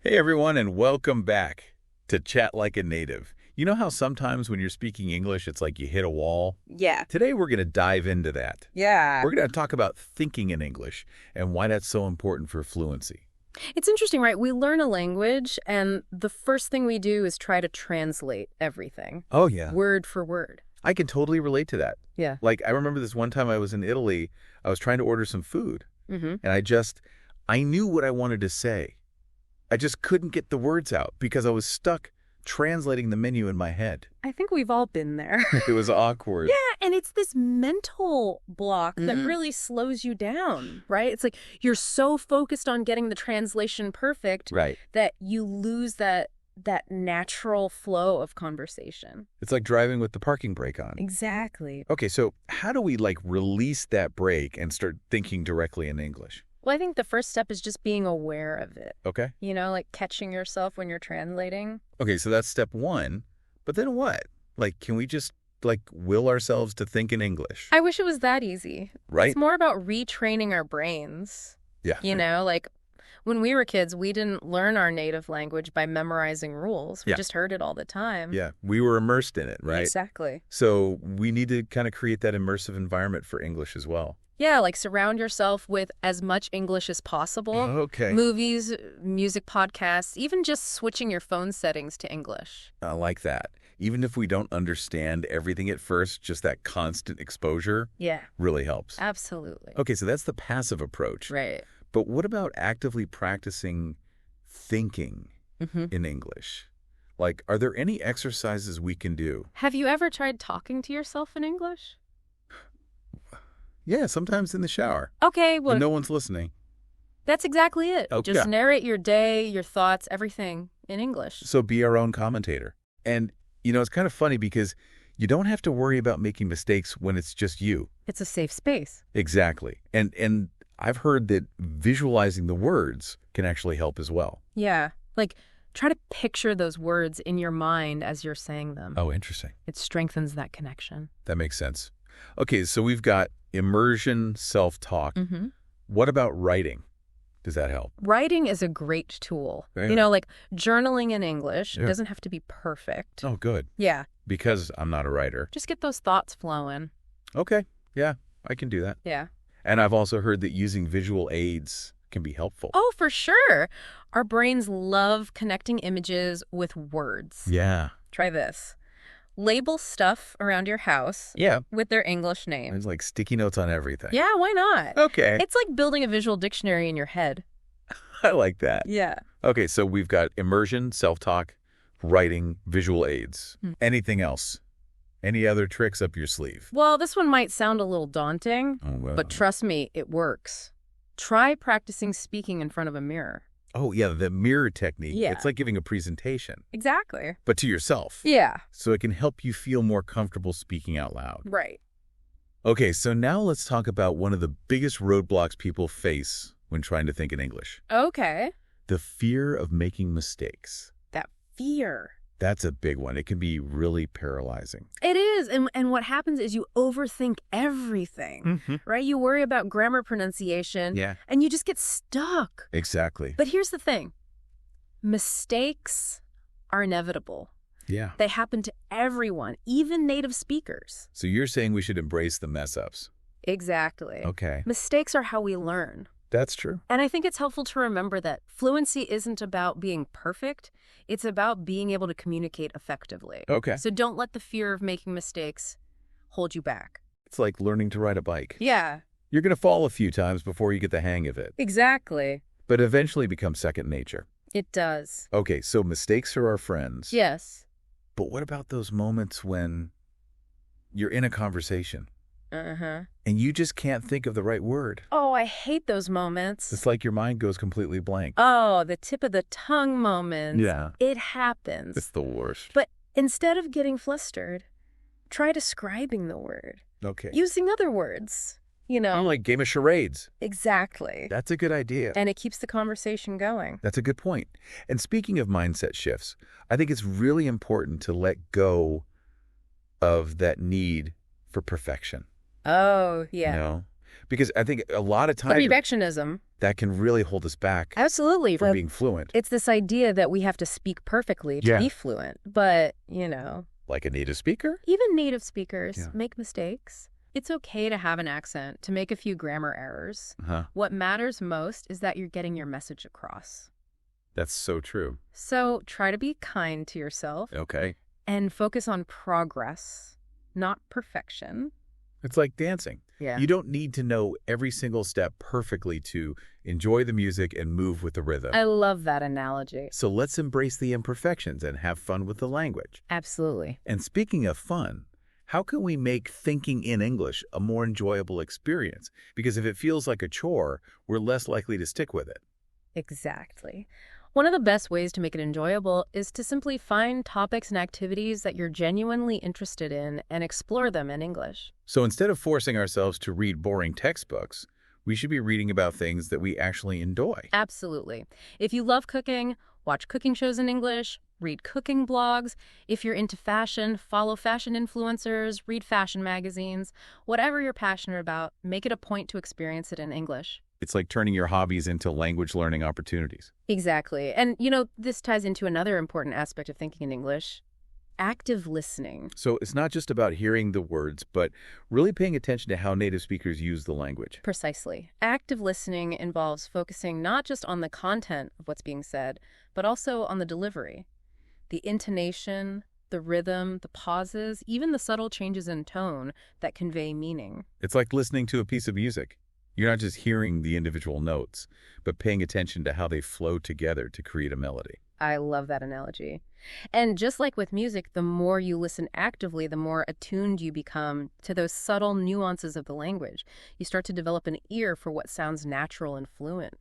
Hey everyone, and welcome back to Chat Like a Native. You know how sometimes when you're speaking English, it's like you hit a wall? Yeah. Today we're going to dive into that. Yeah. We're going to talk about thinking in English and why that's so important for fluency. It's interesting, right? We learn a language, and the first thing we do is try to translate everything, Oh, yeah. word for word. I can totally relate to that. Yeah. Like, I remember this one time I was in Italy, I was trying to order some food, Mm-hmm. and I knew what I wanted to say. I just couldn't get the words out because I was stuck translating the menu in my head. I think we've all been there. It was awkward. Yeah, and it's this mental block that really slows you down, right? It's like you're so focused on getting the translation perfect Right. that you lose that natural flow of conversation. It's like driving with the parking brake on. Exactly. Okay, so how do we release that brake and start thinking directly in English? Well, I think the first step is just being aware of it. Okay. You know, like catching yourself when you're translating. Okay, so that's step one. But then what? Can we just will ourselves to think in English? I wish it was that easy. Right? It's more about retraining our brains. Yeah. You know, like when we were kids, we didn't learn our native language by memorizing rules. We just heard it all the time. Yeah, we were immersed in it, right? Exactly. So we need to kind of create that immersive environment for English as well. Yeah, like surround yourself with as much English as possible. Okay. Movies, music podcasts, even just switching your phone settings to English. I like that. Even if we don't understand everything at first, just that constant exposure really helps. Absolutely. Okay, so that's the passive approach. Right. But what about actively practicing thinking in English? Are there any exercises we can do? Have you ever tried talking to yourself in English? Yeah, sometimes in the shower. Okay, well, When no one's listening. that's exactly it. Oh, Just yeah. narrate your day, your thoughts, everything in English. So be our own commentator. And, it's kind of funny because you don't have to worry about making mistakes when it's just you. It's a safe space. Exactly. And I've heard that visualizing the words can actually help as well. Yeah. Try to picture those words in your mind as you're saying them. Oh, interesting. It strengthens that connection. That makes sense. Okay, so we've got immersion, self-talk. What about writing? Does that help? Writing is a great tool. Yeah. You know, journaling in English doesn't have to be perfect. Oh, good. Yeah. Because I'm not a writer. Just get those thoughts flowing. Okay. Yeah, I can do that. Yeah. And I've also heard that using visual aids can be helpful. Oh, for sure. Our brains love connecting images with words. Yeah. Try this. Label stuff around your house with their English name. There's sticky notes on everything. Yeah, why not? Okay. It's like building a visual dictionary in your head. I like that. Yeah. Okay, so we've got immersion, self-talk, writing, visual aids. Anything else? Any other tricks up your sleeve? Well, this one might sound a little daunting, Oh, well. but trust me, it works. Try practicing speaking in front of a mirror. Oh, yeah, the mirror technique. Yeah. It's like giving a presentation, Exactly. but to yourself. Yeah. So it can help you feel more comfortable speaking out loud. Right. Okay, so now let's talk about one of the biggest roadblocks people face when trying to think in English. Okay. The fear of making mistakes. That fear. That's a big one. It can be really paralyzing. It is. And what happens is you overthink everything, right? You worry about grammar pronunciation. Yeah. And you just get stuck. Exactly. But here's the thing. Mistakes are inevitable. Yeah. They happen to everyone, even native speakers. So you're saying we should embrace the mess-ups. Exactly. Okay. Mistakes are how we learn. That's true. And I think it's helpful to remember that fluency isn't about being perfect. It's about being able to communicate effectively. Okay. So don't let the fear of making mistakes hold you back. It's like learning to ride a bike. Yeah. You're going to fall a few times before you get the hang of it, Exactly. but eventually becomes second nature. It does. Okay, so mistakes are our friends. Yes. But what about those moments when you're in a conversation Uh-huh. and you just can't think of the right word? Oh, I hate those moments. It's like your mind goes completely blank. Oh, the tip of the tongue moments. Yeah. It happens. It's the worst. But instead of getting flustered, try describing the word. Okay. Using other words. You know. Like game of charades. Exactly. That's a good idea. And it keeps the conversation going. That's a good point. And speaking of mindset shifts, I think it's really important to let go of that need for perfection. Oh, yeah. Because I think a lot of times Perfectionism. that can really hold us back Absolutely. from being fluent. It's this idea that we have to speak perfectly to be fluent. But, Like a native speaker? even native speakers make mistakes. It's okay to have an accent, to make a few grammar errors. What matters most is that you're getting your message across. That's so true. So try to be kind to yourself. Okay. And focus on progress, not perfection. It's like dancing. Yeah. You don't need to know every single step perfectly to enjoy the music and move with the rhythm. I love that analogy. So let's embrace the imperfections and have fun with the language. Absolutely. And speaking of fun, how can we make thinking in English a more enjoyable experience? Because if it feels like a chore, we're less likely to stick with it. Exactly. One of the best ways to make it enjoyable is to simply find topics and activities that you're genuinely interested in and explore them in English. So instead of forcing ourselves to read boring textbooks, we should be reading about things that we actually enjoy. Absolutely. If you love cooking, watch cooking shows in English, read cooking blogs. If you're into fashion, follow fashion influencers, read fashion magazines. Whatever you're passionate about, make it a point to experience it in English. It's like turning your hobbies into language learning opportunities. Exactly. And, this ties into another important aspect of thinking in English, active listening. So it's not just about hearing the words, but really paying attention to how native speakers use the language. Precisely. Active listening involves focusing not just on the content of what's being said, but also on the delivery. The intonation, the rhythm, the pauses, even the subtle changes in tone that convey meaning. It's like listening to a piece of music. You're not just hearing the individual notes, but paying attention to how they flow together to create a melody. I love that analogy. And just like with music, the more you listen actively, the more attuned you become to those subtle nuances of the language. You start to develop an ear for what sounds natural and fluent.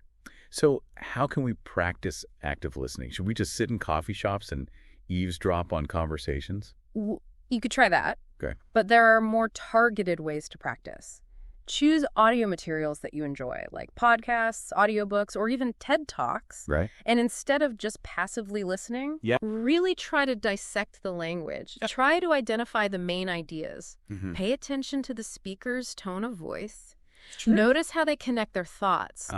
So how can we practice active listening? Should we just sit in coffee shops and eavesdrop on conversations? You could try that. Okay. But there are more targeted ways to practice. Choose audio materials that you enjoy, like podcasts, audiobooks, or even TED Talks. Right. And instead of just passively listening, really try to dissect the language. Try to identify the main ideas. Pay attention to the speaker's tone of voice. Notice how they connect their thoughts.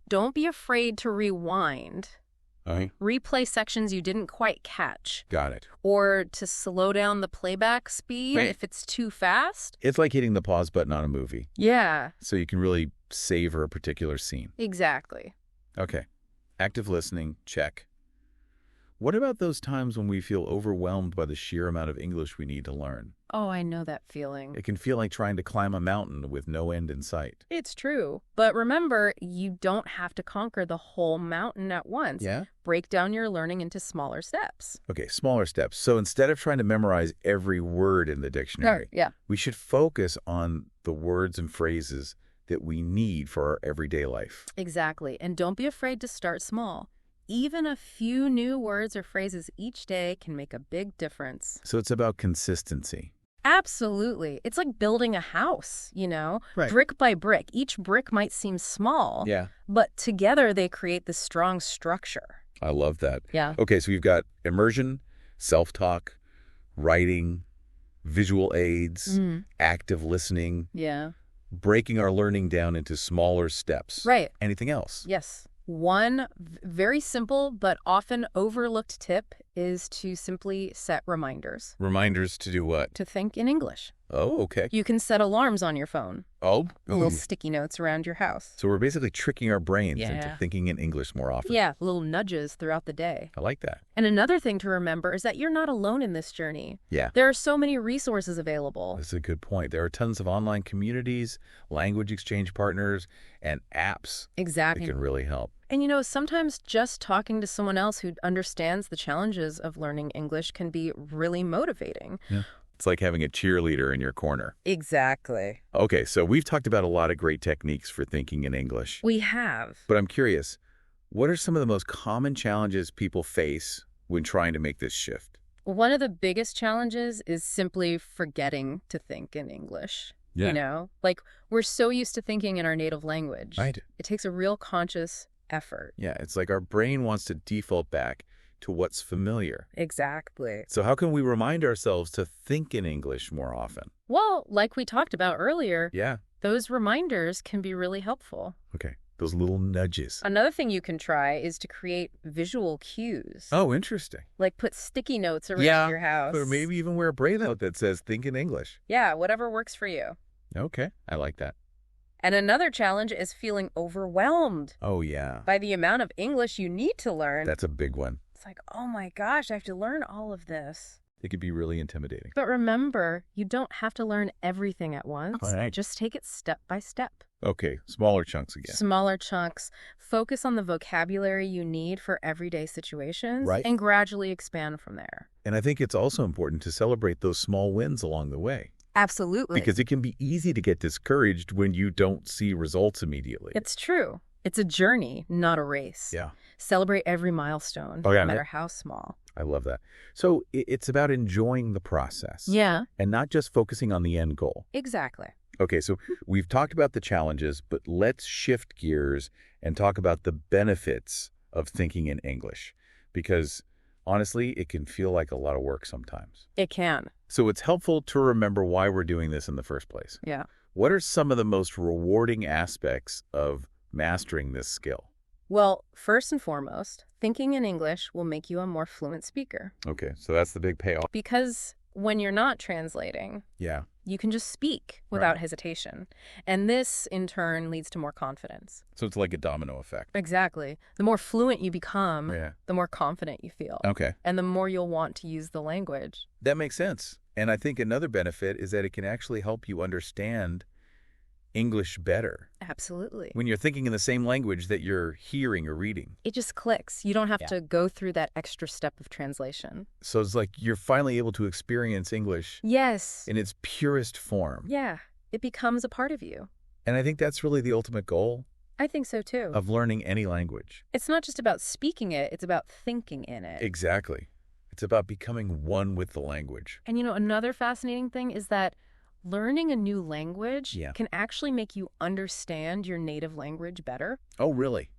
Don't be afraid to rewind. Replay sections you didn't quite catch. Got it. Or to slow down the playback speed if it's too fast. It's like hitting the pause button on a movie. Yeah. So you can really savor a particular scene. Exactly. Okay. Active listening, check. What about those times when we feel overwhelmed by the sheer amount of English we need to learn? Oh, I know that feeling. It can feel like trying to climb a mountain with no end in sight. It's true. But remember, you don't have to conquer the whole mountain at once. Yeah? Break down your learning into smaller steps. Okay, smaller steps. So instead of trying to memorize every word in the dictionary, we should focus on the words and phrases that we need for our everyday life. Exactly. And don't be afraid to start small. Even a few new words or phrases each day can make a big difference. So it's about consistency. Absolutely. It's like building a house, Right. brick by brick. Each brick might seem small, but together they create this strong structure. I love that. Yeah. Okay, so we've got immersion, self-talk, writing, visual aids, active listening, breaking our learning down into smaller steps. Right. Anything else? Yes. One very simple but often overlooked tip is to simply set reminders. Reminders to do what? To think in English. Oh, okay. You can set alarms on your phone. Oh? Little sticky notes around your house. So we're basically tricking our brains into thinking in English more often. Yeah, little nudges throughout the day. I like that. And another thing to remember is that you're not alone in this journey. Yeah. There are so many resources available. That's a good point. There are tons of online communities, language exchange partners, and apps Exactly. that can really help. And sometimes just talking to someone else who understands the challenges of learning English can be really motivating. Yeah. It's like having a cheerleader in your corner. Exactly. Okay, so we've talked about a lot of great techniques for thinking in English. We have. But I'm curious, what are some of the most common challenges people face when trying to make this shift? One of the biggest challenges is simply forgetting to think in English. Yeah. Like we're so used to thinking in our native language. Right. It takes a real conscious effort. Yeah, it's like our brain wants to default back to what's familiar. Exactly. So how can we remind ourselves to think in English more often? Well, like we talked about earlier, Yeah. Those reminders can be really helpful. Okay, those little nudges. Another thing you can try is to create visual cues. Oh, interesting. Like put sticky notes around your house. Or maybe even wear a braille note that says, think in English. Yeah, whatever works for you. Okay, I like that. And another challenge is feeling overwhelmed. Oh, yeah. By the amount of English you need to learn. That's a big one. It's like, oh my gosh, I have to learn all of this. It could be really intimidating. But remember, you don't have to learn everything at once. All right. Just take it step by step. Okay, smaller chunks again. Smaller chunks. Focus on the vocabulary you need for everyday situations. Right. And gradually expand from there. And I think it's also important to celebrate those small wins along the way. Absolutely. Because it can be easy to get discouraged when you don't see results immediately. It's true. It's a journey, not a race. Yeah. Celebrate every milestone, no matter how small. I love that. So it's about enjoying the process. Yeah. And not just focusing on the end goal. Exactly. Okay, so we've talked about the challenges, but let's shift gears and talk about the benefits of thinking in English. Because honestly, it can feel like a lot of work sometimes. It can. So it's helpful to remember why we're doing this in the first place. Yeah. What are some of the most rewarding aspects of mastering this skill? Well, first and foremost, thinking in English will make you a more fluent speaker. Okay, so that's the big payoff. Because when you're not translating, you can just speak without hesitation. And this, in turn, leads to more confidence. So it's like a domino effect. Exactly. The more fluent you become, the more confident you feel. Okay. And the more you'll want to use the language. That makes sense. And I think another benefit is that it can actually help you understand English better. Absolutely. When you're thinking in the same language that you're hearing or reading. It just clicks. You don't have to go through that extra step of translation. So it's like you're finally able to experience English in its purest form. Yeah. It becomes a part of you. And I think that's really the ultimate goal. I think so too. Of learning any language. It's not just about speaking it, it's about thinking in it. Exactly. It's about becoming one with the language. And another fascinating thing is that learning a new language can actually make you understand your native language better. Oh, really?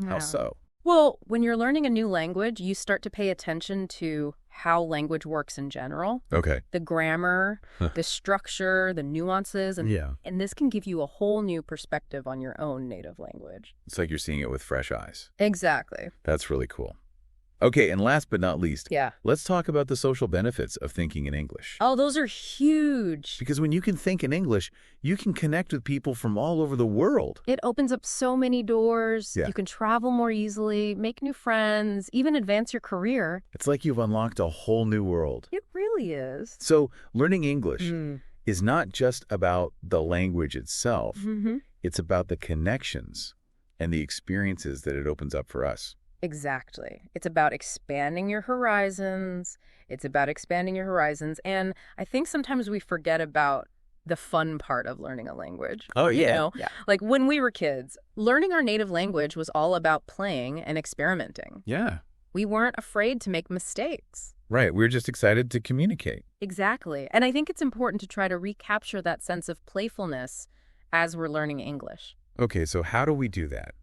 Yeah. How so? Well, when you're learning a new language, you start to pay attention to how language works in general. Okay. The grammar, the structure, the nuances, and this can give you a whole new perspective on your own native language. It's like you're seeing it with fresh eyes. Exactly. That's really cool. Okay, and last but not least, let's talk about the social benefits of thinking in English. Oh, those are huge. Because when you can think in English, you can connect with people from all over the world. It opens up so many doors. You can travel more easily, make new friends, even advance your career. It's like you've unlocked a whole new world. It really is. So learning English is not just about the language itself. It's about the connections and the experiences that it opens up for us. Exactly. It's about expanding your horizons. And I think sometimes we forget about the fun part of learning a language. Oh, yeah. Like when we were kids, learning our native language was all about playing and experimenting. Yeah. We weren't afraid to make mistakes. Right. We were just excited to communicate. Exactly. And I think it's important to try to recapture that sense of playfulness as we're learning English. Okay, so how do we do that?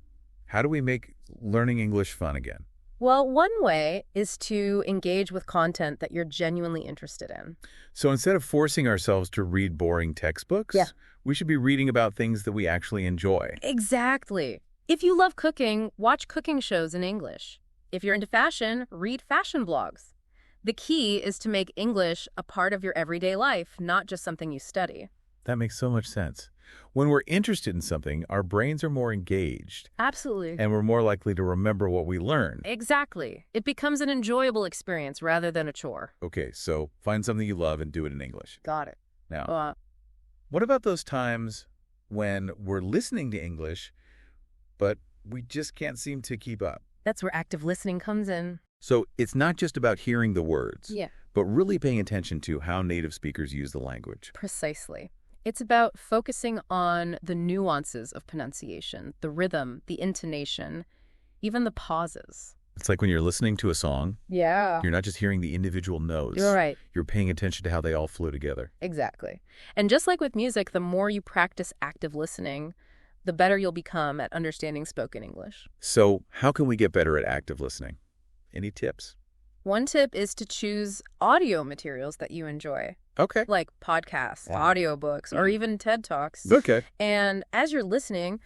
How do we make learning English fun again? Well, one way is to engage with content that you're genuinely interested in. So instead of forcing ourselves to read boring textbooks, we should be reading about things that we actually enjoy. Exactly. If you love cooking, watch cooking shows in English. If you're into fashion, read fashion blogs. The key is to make English a part of your everyday life, not just something you study. That makes so much sense. When we're interested in something, our brains are more engaged. Absolutely. And we're more likely to remember what we learned. Exactly. It becomes an enjoyable experience rather than a chore. Okay, so find something you love and do it in English. Got it. Now, what about those times when we're listening to English, but we just can't seem to keep up? That's where active listening comes in. So it's not just about hearing the words, but really paying attention to how native speakers use the language. Precisely. It's about focusing on the nuances of pronunciation, the rhythm, the intonation, even the pauses. It's like when you're listening to a song. Yeah. You're not just hearing the individual notes. You're right. You're paying attention to how they all flow together. Exactly. And just like with music, the more you practice active listening, the better you'll become at understanding spoken English. So how can we get better at active listening? Any tips? One tip is to choose audio materials that you enjoy, Okay. like podcasts, audiobooks, or even TED Talks. Okay. And as you're listening,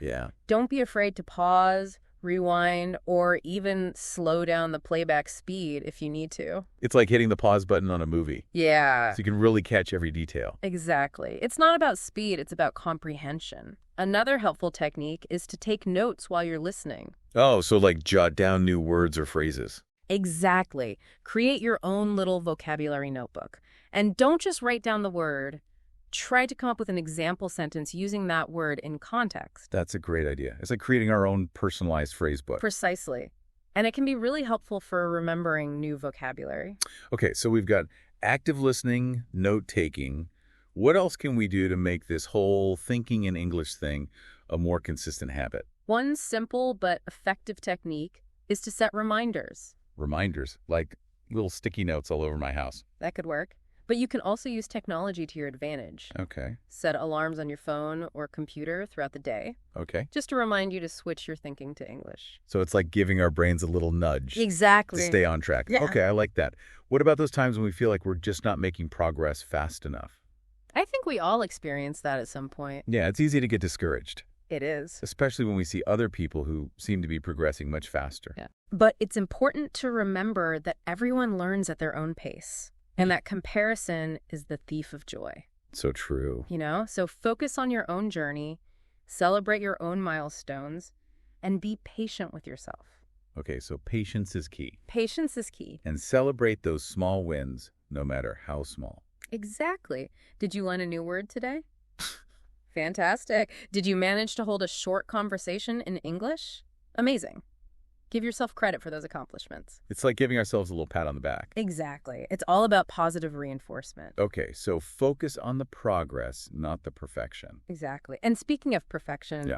don't be afraid to pause, rewind, or even slow down the playback speed if you need to. It's like hitting the pause button on a movie. Yeah. So you can really catch every detail. Exactly. It's not about speed, it's about comprehension. Another helpful technique is to take notes while you're listening. Oh, so like jot down new words or phrases. Exactly. Create your own little vocabulary notebook. And don't just write down the word. Try to come up with an example sentence using that word in context. That's a great idea. It's like creating our own personalized phrase book. Precisely. And it can be really helpful for remembering new vocabulary. Okay, so we've got active listening, note-taking. What else can we do to make this whole thinking in English thing a more consistent habit? One simple but effective technique is to set reminders. Reminders, like little sticky notes all over my house. That could work. But you can also use technology to your advantage. Okay. Set alarms on your phone or computer throughout the day. Okay. Just to remind you to switch your thinking to English. So it's like giving our brains a little nudge. Exactly. To stay on track. Yeah. Okay, I like that. What about those times when we feel like we're just not making progress fast enough? I think we all experience that at some point. Yeah, it's easy to get discouraged. It is. Especially when we see other people who seem to be progressing much faster. Yeah. But it's important to remember that everyone learns at their own pace. And that comparison is the thief of joy. So true. You know? So focus on your own journey, celebrate your own milestones, and be patient with yourself. Okay, so patience is key. Patience is key. And celebrate those small wins, no matter how small. Exactly. Did you learn a new word today? Fantastic. Did you manage to hold a short conversation in English? Amazing. Give yourself credit for those accomplishments. It's like giving ourselves a little pat on the back. Exactly. It's all about positive reinforcement. Okay, so focus on the progress, not the perfection. Exactly. And speaking of perfection,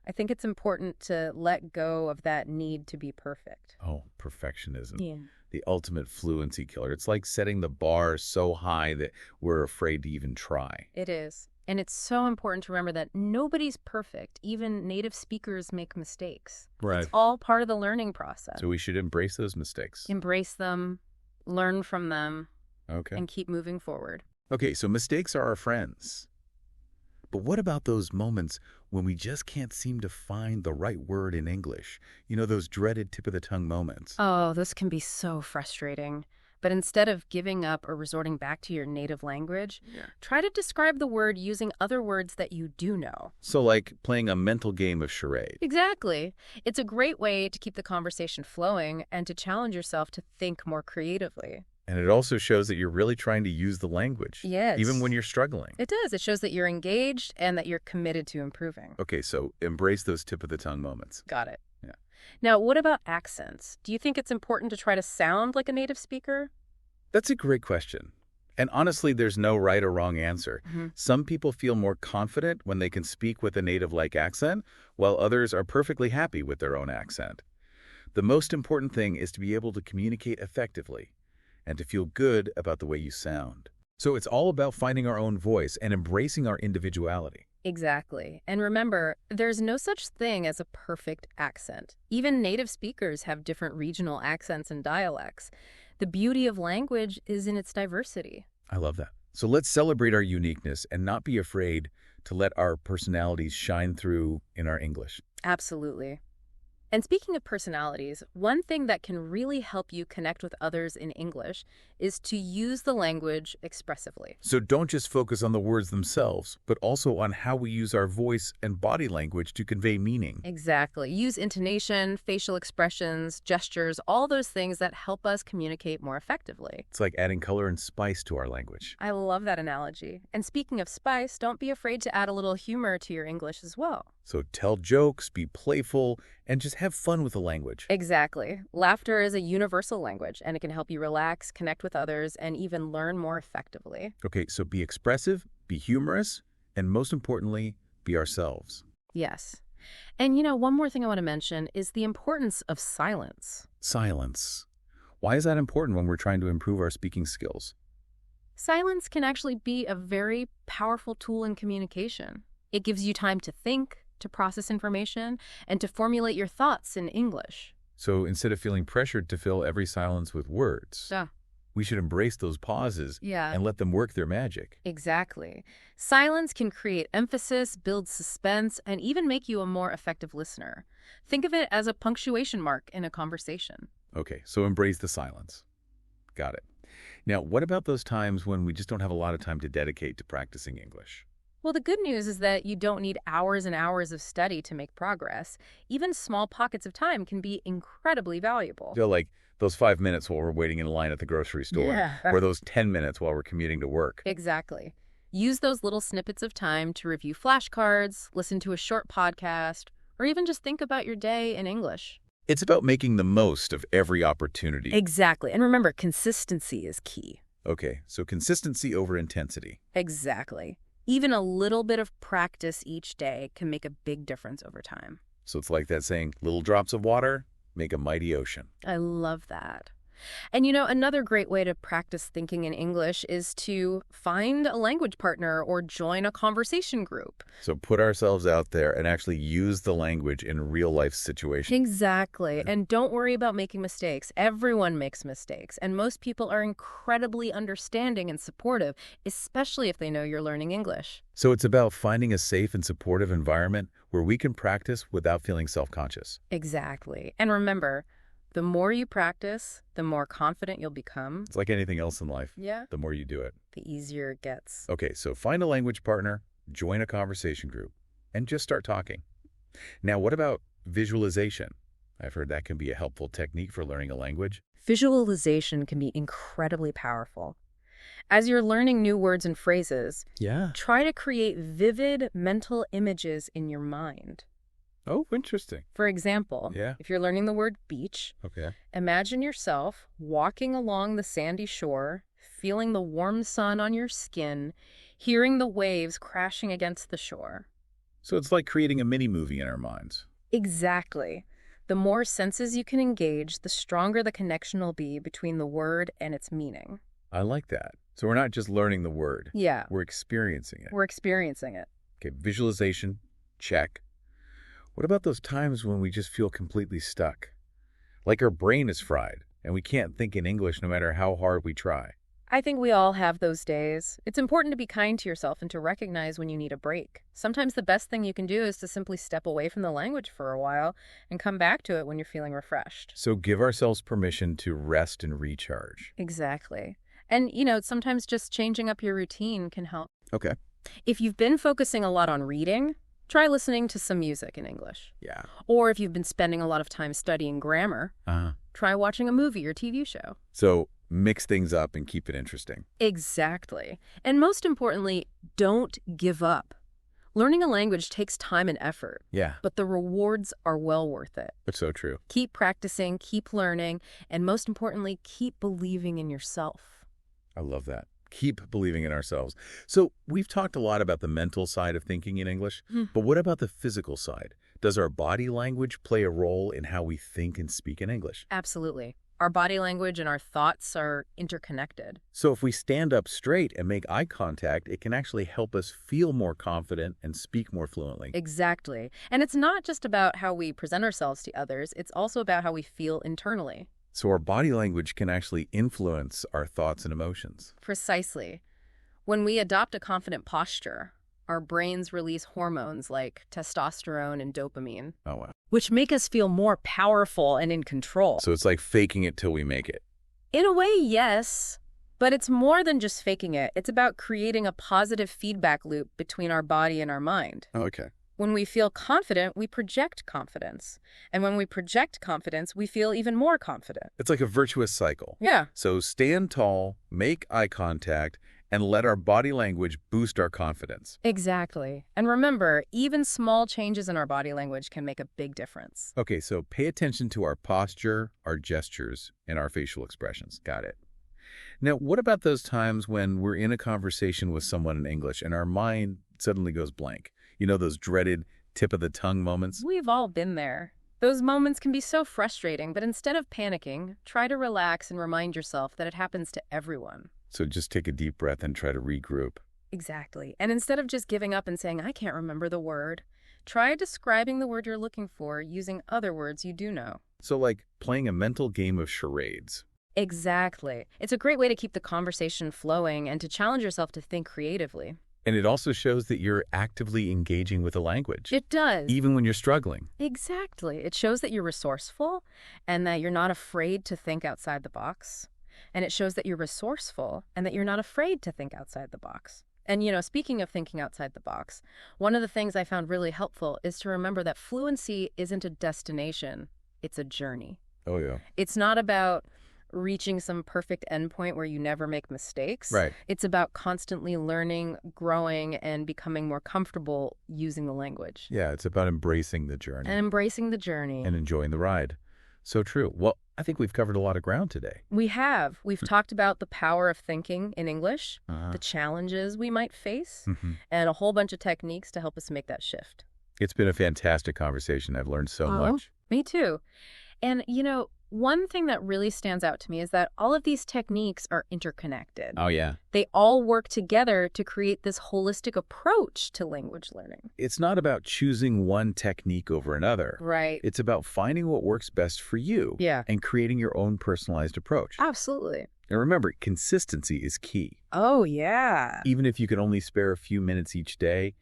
I think it's important to let go of that need to be perfect. Oh, perfectionism. Yeah. The ultimate fluency killer. It's like setting the bar so high that we're afraid to even try. It is. And it's so important to remember that nobody's perfect. Even native speakers make mistakes. Right. It's all part of the learning process. So we should embrace those mistakes. Embrace them, learn from them, okay, and keep moving forward. Okay, so mistakes are our friends. But what about those moments when we just can't seem to find the right word in English? You know, those dreaded tip-of-the-tongue moments. Oh, this can be so frustrating. But instead of giving up or resorting back to your native language, try to describe the word using other words that you do know. So like playing a mental game of charade. Exactly. It's a great way to keep the conversation flowing and to challenge yourself to think more creatively. And it also shows that you're really trying to use the language. Yes. Even when you're struggling. It does. It shows that you're engaged and that you're committed to improving. Okay, so embrace those tip-of-the-tongue moments. Got it. Yeah. Now, what about accents? Do you think it's important to try to sound like a native speaker? That's a great question. And honestly, there's no right or wrong answer. Some people feel more confident when they can speak with a native-like accent, while others are perfectly happy with their own accent. The most important thing is to be able to communicate effectively and to feel good about the way you sound. So it's all about finding our own voice and embracing our individuality. Exactly. And remember, there's no such thing as a perfect accent. Even native speakers have different regional accents and dialects. The beauty of language is in its diversity. I love that. So let's celebrate our uniqueness and not be afraid to let our personalities shine through in our English. Absolutely. And speaking of personalities, one thing that can really help you connect with others in English is to use the language expressively. So don't just focus on the words themselves, but also on how we use our voice and body language to convey meaning. Exactly. Use intonation, facial expressions, gestures, all those things that help us communicate more effectively. It's like adding color and spice to our language. I love that analogy. And speaking of spice, don't be afraid to add a little humor to your English as well. So tell jokes, be playful, and just have fun with the language. Exactly. Laughter is a universal language, and it can help you relax, connect with others, and even learn more effectively. Okay, so be expressive, be humorous, and most importantly, be ourselves. Yes. And you know, one more thing I want to mention is the importance of silence. Silence. Why is that important when we're trying to improve our speaking skills? Silence can actually be a very powerful tool in communication. It gives you time to think, to process information, and to formulate your thoughts in English. So instead of feeling pressured to fill every silence with words, Yeah. we should embrace those pauses Yeah. and let them work their magic. Exactly. Silence can create emphasis, build suspense, and even make you a more effective listener. Think of it as a punctuation mark in a conversation. Okay, so embrace the silence. Got it. Now, what about those times when we just don't have a lot of time to dedicate to practicing English? Well, the good news is that you don't need hours and hours of study to make progress. Even small pockets of time can be incredibly valuable. So like those 5 minutes while we're waiting in line at the grocery store, Yeah. or those 10 minutes while we're commuting to work. Exactly. Use those little snippets of time to review flashcards, listen to a short podcast, or even just think about your day in English. It's about making the most of every opportunity. Exactly. And remember, consistency is key. Okay, so consistency over intensity. Exactly. Even a little bit of practice each day can make a big difference over time. So it's like that saying, little drops of water make a mighty ocean. I love that. And another great way to practice thinking in English is to find a language partner or join a conversation group. So put ourselves out there and actually use the language in real-life situations. Exactly. And don't worry about making mistakes. Everyone makes mistakes. And most people are incredibly understanding and supportive, especially if they know you're learning English. So it's about finding a safe and supportive environment where we can practice without feeling self-conscious. Exactly. And remember, the more you practice, the more confident you'll become. It's like anything else in life. Yeah. The more you do it. The easier it gets. Okay, so find a language partner, join a conversation group, and just start talking. Now, what about visualization? I've heard that can be a helpful technique for learning a language. Visualization can be incredibly powerful. As you're learning new words and phrases, try to create vivid mental images in your mind. Oh, interesting. For example, if you're learning the word beach, imagine yourself walking along the sandy shore, feeling the warm sun on your skin, hearing the waves crashing against the shore. So it's like creating a mini-movie in our minds. Exactly. The more senses you can engage, the stronger the connection will be between the word and its meaning. I like that. So we're not just learning the word. Yeah. We're experiencing it. We're experiencing it. Okay, visualization, check. What about those times when we just feel completely stuck? Like our brain is fried and we can't think in English no matter how hard we try. I think we all have those days. It's important to be kind to yourself and to recognize when you need a break. Sometimes the best thing you can do is to simply step away from the language for a while and come back to it when you're feeling refreshed. So give ourselves permission to rest and recharge. Exactly. And, sometimes just changing up your routine can help. Okay. If you've been focusing a lot on reading, try listening to some music in English. Yeah. Or if you've been spending a lot of time studying grammar, try watching a movie or TV show. So mix things up and keep it interesting. Exactly. And most importantly, don't give up. Learning a language takes time and effort. Yeah. But the rewards are well worth it. That's so true. Keep practicing, keep learning, and most importantly, keep believing in yourself. I love that. Keep believing in ourselves. So we've talked a lot about the mental side of thinking in English, but what about the physical side? Does our body language play a role in how we think and speak in English? Absolutely. Our body language and our thoughts are interconnected. So if we stand up straight and make eye contact, it can actually help us feel more confident and speak more fluently. Exactly. And it's not just about how we present ourselves to others, it's also about how we feel internally. So our body language can actually influence our thoughts and emotions. Precisely. When we adopt a confident posture, our brains release hormones like testosterone and dopamine. Oh, wow. Which make us feel more powerful and in control. So it's like faking it till we make it. In a way, yes. But it's more than just faking it. It's about creating a positive feedback loop between our body and our mind. Oh, okay. When we feel confident, we project confidence. And when we project confidence, we feel even more confident. It's like a virtuous cycle. Yeah. So stand tall, make eye contact, and let our body language boost our confidence. Exactly. And remember, even small changes in our body language can make a big difference. Okay, so pay attention to our posture, our gestures, and our facial expressions. Got it. Now, what about those times when we're in a conversation with someone in English and our mind suddenly goes blank? You know, those dreaded tip-of-the-tongue moments? We've all been there. Those moments can be so frustrating, but instead of panicking, try to relax and remind yourself that it happens to everyone. So just take a deep breath and try to regroup. Exactly. And instead of just giving up and saying, I can't remember the word, Try describing the word you're looking for using other words you do know. So like playing a mental game of charades. Exactly. It's a great way to keep the conversation flowing and to challenge yourself to think creatively. And it also shows that you're actively engaging with the language. It does. Even when you're struggling. Exactly. It shows that you're resourceful and that you're not afraid to think outside the box. And it shows that you're resourceful and that you're not afraid to think outside the box. And, speaking of thinking outside the box, one of the things I found really helpful is to remember that fluency isn't a destination. It's a journey. Oh, yeah. It's not about reaching some perfect endpoint where you never make mistakes. Right. It's about constantly learning, growing, and becoming more comfortable using the language. Yeah, it's about embracing the journey. And embracing the journey. And enjoying the ride. So true. Well, I think we've covered a lot of ground today. We have. We've talked about the power of thinking in English, the challenges we might face, and a whole bunch of techniques to help us make that shift. It's been a fantastic conversation. I've learned so much. Me too. And, one thing that really stands out to me is that all of these techniques are interconnected. Oh, yeah. They all work together to create this holistic approach to language learning. It's not about choosing one technique over another. Right. It's about finding what works best for you. Yeah. And creating your own personalized approach. Absolutely. And remember, consistency is key. Oh, yeah. Even if you can only spare a few minutes each day,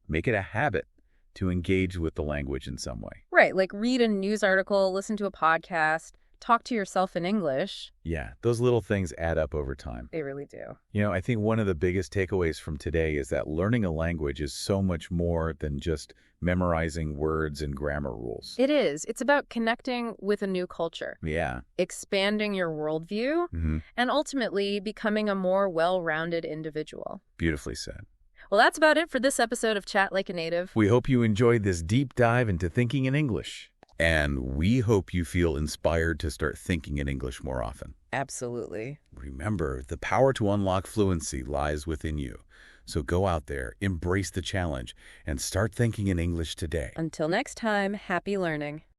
make it a habit to engage with the language in some way. Right, like read a news article, listen to a podcast, talk to yourself in English. Yeah, those little things add up over time. They really do. I think one of the biggest takeaways from today is that learning a language is so much more than just memorizing words and grammar rules. It is. It's about connecting with a new culture. Yeah. Expanding your worldview, and ultimately becoming a more well-rounded individual. Beautifully said. Well, that's about it for this episode of Chat Like a Native. We hope you enjoyed this deep dive into thinking in English. And we hope you feel inspired to start thinking in English more often. Absolutely. Remember, the power to unlock fluency lies within you. So go out there, embrace the challenge, and start thinking in English today. Until next time, happy learning.